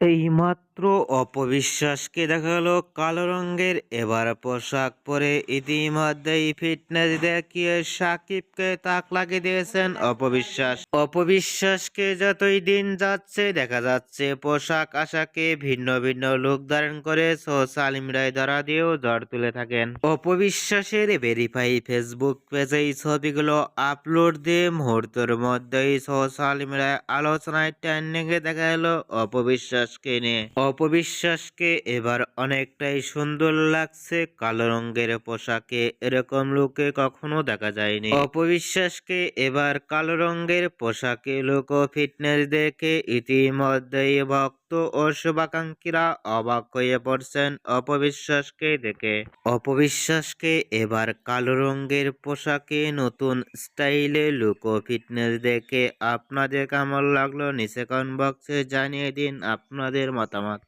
এইমাত্র অপবিশ্বাসকে দেখা গেল কালো রঙের এবার পোশাক পরে ইতিমধ্যেই ফিটনেস দেখিয়ে সাকিবকে তাক লাগিয়ে দিয়েছেন অপবিশ্বাস। অপবিশ্বাসকে যতই দিন যাচ্ছে দেখা যাচ্ছে পোশাক আশাকে ভিন্ন ভিন্ন লুক ধারণ করে সোশ্যাল মিডিয়ায় ধরা দিয়েও ঝড় তুলে থাকেন। অপবিশ্বাসের ভেরিফাই ফেসবুক পেজে এই ছবিগুলো আপলোড দিয়ে মুহূর্তের মধ্যেই সোশ্যাল মিডিয়ায় আলোচনায় ট্রেন্ডিং এ দেখা গেল অপবিশ্বাসকে নিয়ে। অপবিশ্বাসকে এবার অনেকটাই সুন্দর লাগছে কালো রঙের পোশাকে, এরকম লুকে কখনো দেখা যায়নি। অপবিশ্বাসকে এবার কালো রঙের পোশাকে লুক ও ফিটনেস দেখে ইতিমধ্যেই ভক্ত ও শুভাকাঙ্ক্ষীরা অবাক হয়ে পড়ছেন অপবিশ্বাসকে দেখে। অপবিশ্বাসকে এবার কালো রঙের পোশাকে নতুন স্টাইলে লুক ও ফিটনেস দেখে আপনাদের কেমন লাগলো নিচে কমেন্ট বক্সে জানিয়ে দিন আপনাদের মতামত।